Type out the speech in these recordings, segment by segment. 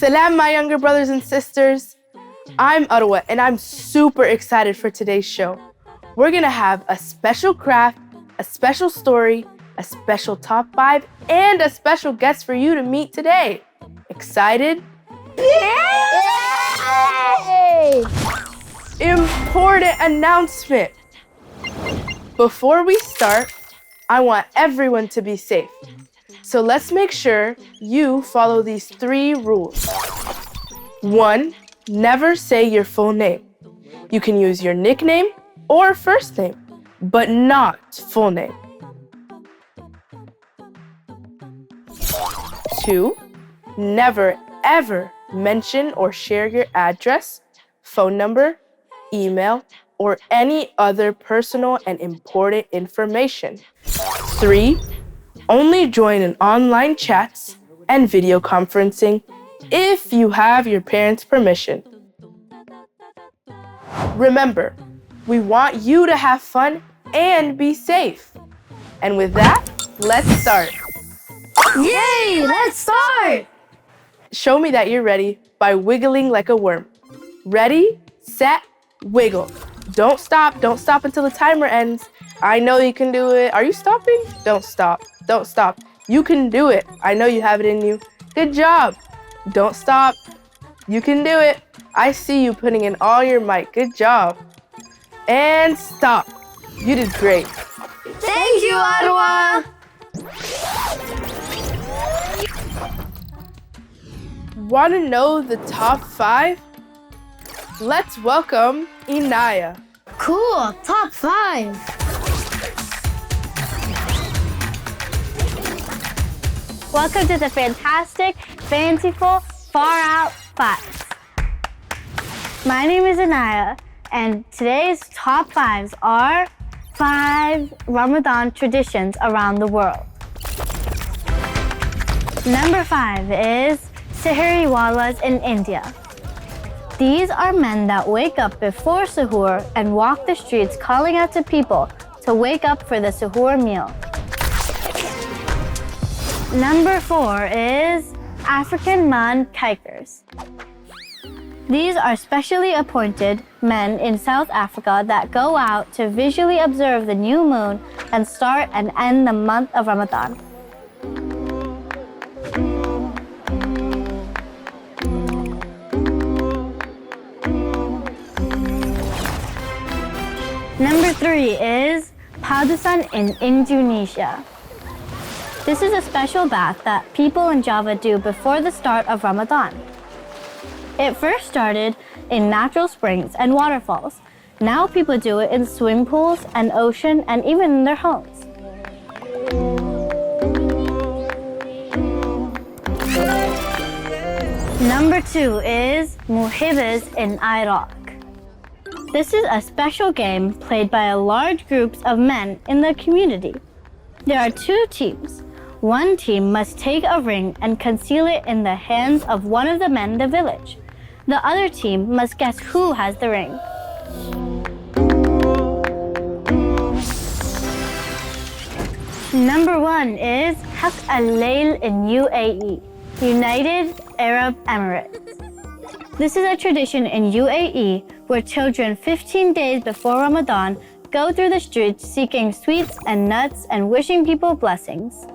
Salam, my younger brothers and sisters. I'm Arwa, and I'm super excited for today's show. We're gonna have a special craft, a special story, a special top 5, and a special guest for you to meet today. Excited? Yay! Important announcement. Before we start, I want everyone to be safe. So let's make sure you follow these 3 rules. 1, never say your full name. You can use your nickname or first name, but not full name. 2, never ever mention or share your address, phone number, email, or any other personal and important information. 3, only join in online chats and video conferencing if you have your parents' permission. Remember, we want you to have fun and be safe. And with that, let's start. Yay! Let's start! Show me that you're ready by wiggling like a worm. Ready, set, wiggle. Don't stop until the timer ends. I know you can do it. Are you stopping? Don't stop. You can do it. I know you have it in you. Good job. Don't stop. You can do it. I see you putting in all your might. Good job. And stop. You did great. Thank you, Ottawa! Want to know the top 5? Let's welcome Inaya. Cool, top 5. Welcome to the fantastic, fanciful, far-out facts. My name is Anaya, and today's top 5s are 5 Ramadan traditions around the world. Number 5 is Sahari Walas in India. These are men that wake up before suhoor and walk the streets calling out to people to wake up for the suhoor meal. Number 4 is African Man Kikers. These are specially appointed men in South Africa that go out to visually observe the new moon and start and end the month of Ramadan. Number 3 is Padusan in Indonesia. This is a special bath that people in Java do before the start of Ramadan. It first started in natural springs and waterfalls. Now people do it in swimming pools and ocean and even in their homes. Number 2 is Muhibas in Iraq. This is a special game played by a large groups of men in the community. There are 2 teams. One team must take a ring and conceal it in the hands of one of the men in the village. The other team must guess who has the ring. Number 1 is Haq al-Layl in UAE, United Arab Emirates. This is a tradition in UAE where children 15 days before Ramadan go through the streets seeking sweets and nuts and wishing people blessings.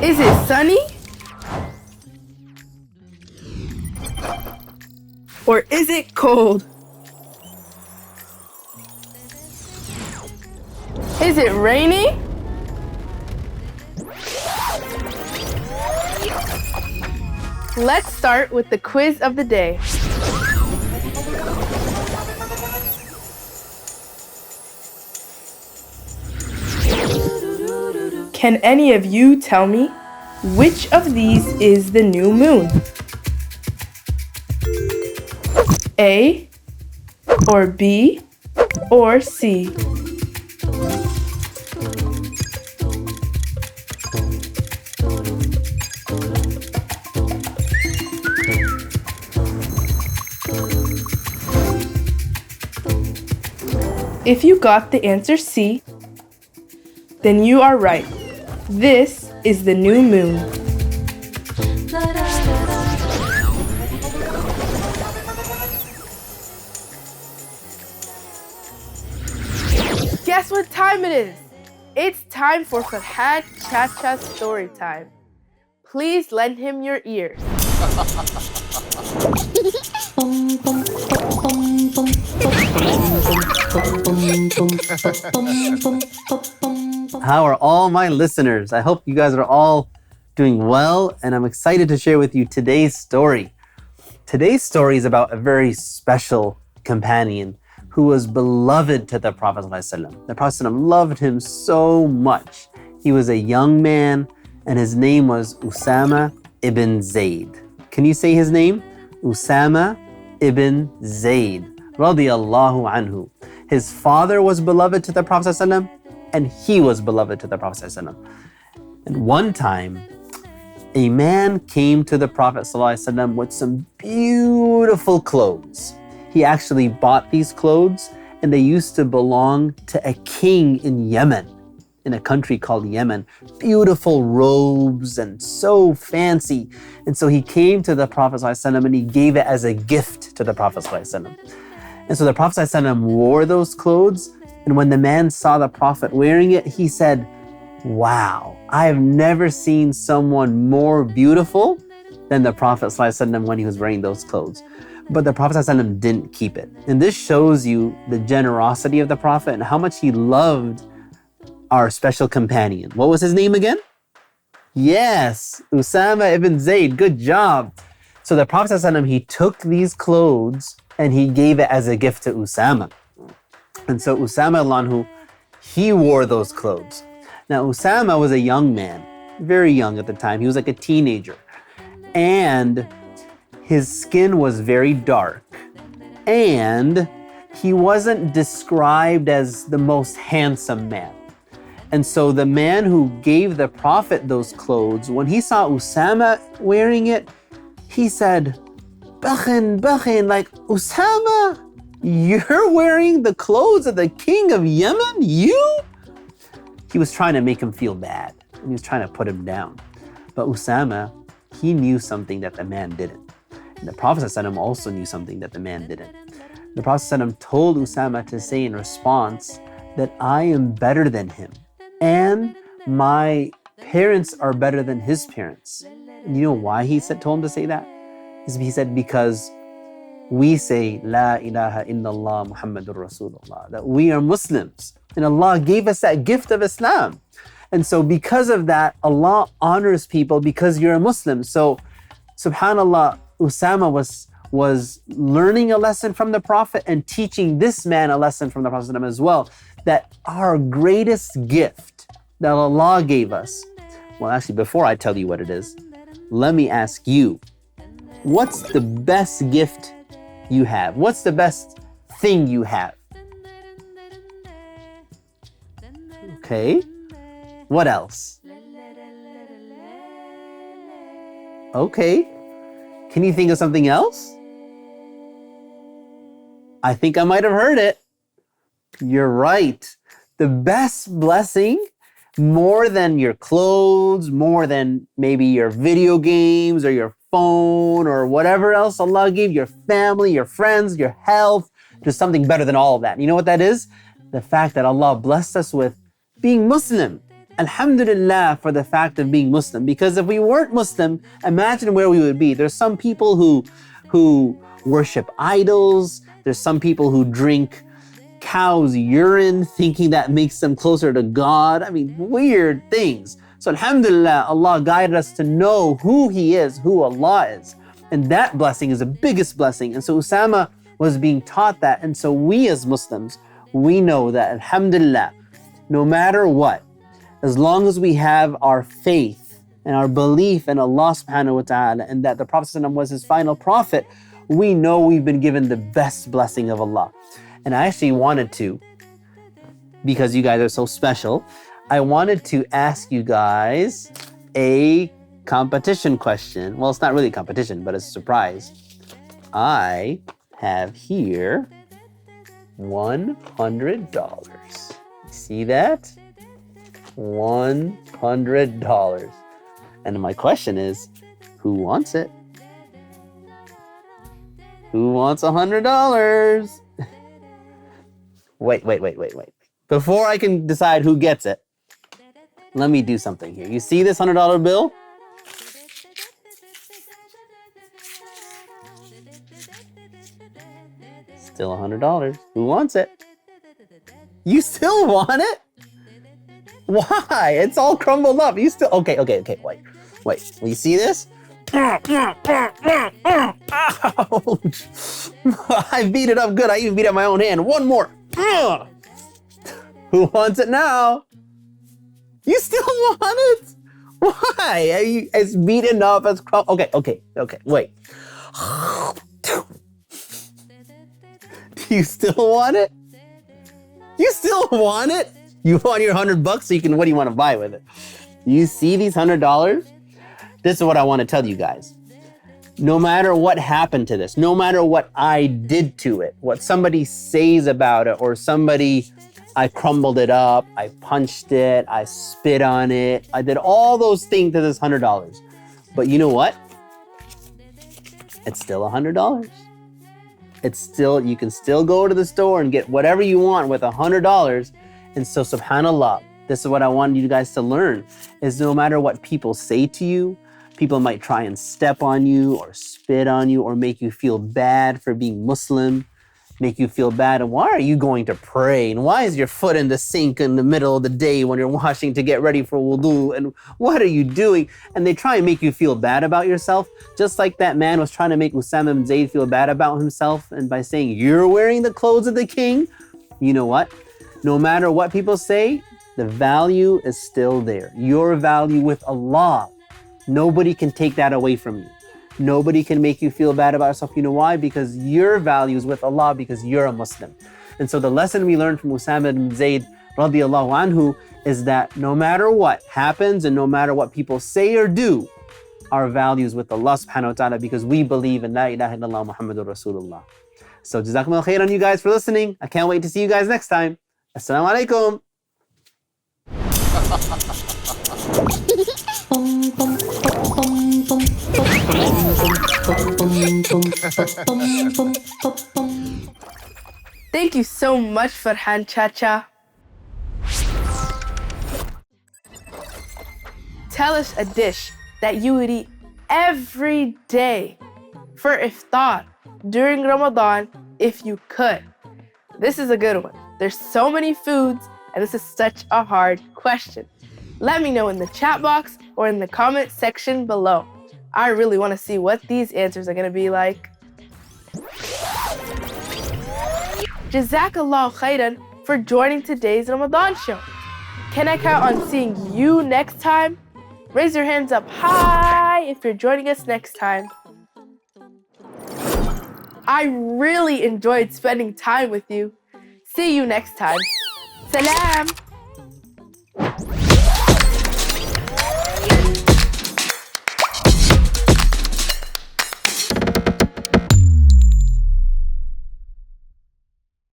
Is it sunny? Or is it cold? Is it raining? Let's start with the quiz of the day. Can any of you tell me which of these is the new moon? A, or B, or C? If you got the answer C, then you are right. This is the new moon. Guess what time it is? It's time for Farhad Chacha's story time. Please lend him your ears. How are all my listeners? I hope you guys are all doing well, and I'm excited to share with you today's story. Today's story is about a very special companion who was beloved to the Prophet ﷺ. The Prophet ﷺ loved him so much. He was a young man, and his name was Usama ibn Zayd. Can you say his name? Usama ibn Zayd, radiyallahu anhu. His father was beloved to the Prophet ﷺ, and he was beloved to the Prophet ﷺ. And one time, a man came to the Prophet ﷺ with some beautiful clothes. He actually bought these clothes, and they used to belong to a king in Yemen, in a country called Yemen. Beautiful robes and so fancy. And so he came to the Prophet ﷺ and he gave it as a gift to the Prophet ﷺ. And so the Prophet ﷺ wore those clothes, and when the man saw the Prophet wearing it, he said, "Wow, I have never seen someone more beautiful than the Prophet ﷺ when he was wearing those clothes." But the Prophet ﷺ didn't keep it. And this shows you the generosity of the Prophet and how much he loved our special companion. What was his name again? Yes, Usama ibn Zayd. Good job. So the Prophet ﷺ, he took these clothes and he gave it as a gift to Usama. And so Usama anhu, he wore those clothes. Now Usama was a young man, very young at the time. He was like a teenager. And his skin was very dark. And he wasn't described as the most handsome man. And so the man who gave the Prophet those clothes, when he saw Usama wearing it, he said, "Bakhin, like, Usama, you're wearing the clothes of the king of Yemen? You?" He was trying to make him feel bad, and he was trying to put him down. But Usama, he knew something that the man didn't. And the Prophet ﷺ also knew something that the man didn't. The Prophet ﷺ told Usama to say in response that I am better than him, and my parents are better than his parents. And you know why he told him to say that? He said, because we say, La ilaha illallah Muhammadur Rasulullah, that we are Muslims. And Allah gave us that gift of Islam. And so because of that, Allah honors people because you're a Muslim. So subhanAllah, Usama was learning a lesson from the Prophet and teaching this man a lesson from the Prophet as well, that our greatest gift that Allah gave us, well, actually, before I tell you what it is, let me ask you, what's the best gift you have? What's the best thing you have? Okay, what else? Okay, can you think of something else? I think I might have heard it. You're right. The best blessing, more than your clothes, more than maybe your video games or your phone or whatever else Allah gave, your family, your friends, your health, just something better than all of that. You know what that is? The fact that Allah blessed us with being Muslim. Alhamdulillah for the fact of being Muslim. Because if we weren't Muslim, imagine where we would be. There's some people who worship idols. There's some people who drink cow's urine thinking that makes them closer to God. I mean, weird things. So alhamdulillah, Allah guided us to know who He is, who Allah is. And that blessing is the biggest blessing. And so Usama was being taught that. And so we as Muslims, we know that alhamdulillah, no matter what, as long as we have our faith and our belief in Allah subhanahu wa ta'ala and that the Prophet was his final prophet, we know we've been given the best blessing of Allah. And I actually wanted to, because you guys are so special, I wanted to ask you guys a competition question. Well, it's not really a competition, but it's a surprise. I have here $100. See that? $100. And my question is, who wants it? Who wants $100? Wait. Before I can decide who gets it, let me do something here. You see this $100 bill? Still $100. Who wants it? You still want it? Why? It's all crumbled up. You still... Okay, wait. Will you see this? Ouch. I beat it up good. I even beat up my own hand. One more. Who wants it now? You still want it? Why? It's beaten up. It's okay, wait. Do you still want it? You still want it? You want your $100 so you can, what do you want to buy with it? You see these $100? This is what I want to tell you guys. No matter what happened to this, no matter what I did to it, what somebody says about it, or I crumbled it up, I punched it, I spit on it, I did all those things to this $100. But you know what? It's still $100. It's still, you can still go to the store and get whatever you want with $100. And so subhanAllah, this is what I wanted you guys to learn, is no matter what people say to you, people might try and step on you or spit on you or make you feel bad for being Muslim, make you feel bad. And why are you going to pray? And why is your foot in the sink in the middle of the day when you're washing to get ready for wudu? And what are you doing? And they try and make you feel bad about yourself, just like that man was trying to make Usama bin Zayd feel bad about himself. And by saying, you're wearing the clothes of the king, you know what? No matter what people say, the value is still there. Your value with Allah, nobody can take that away from you. Nobody can make you feel bad about yourself. You know why? Because your value is with Allah, because you're a Muslim. And so the lesson we learned from Usama bin Zayd radiallahu anhu is that no matter what happens and no matter what people say or do, our value is with Allah subhanahu wa ta'ala, because we believe in La ilaha illallah Muhammadur Rasulullah. So jazakumullah khairan you guys for listening. I can't wait to see you guys next time. Assalamu alaikum. Thank you so much, Farhan Chacha. Tell us a dish that you would eat every day for iftar during Ramadan if you could. This is a good one. There's so many foods, and this is such a hard question. Let me know in the chat box or in the comment section below. I really want to see what these answers are going to be like. Jazakallah khairan for joining today's Ramadan show. Can I count on seeing you next time? Raise your hands up high if you're joining us next time. I really enjoyed spending time with you. See you next time. Salam.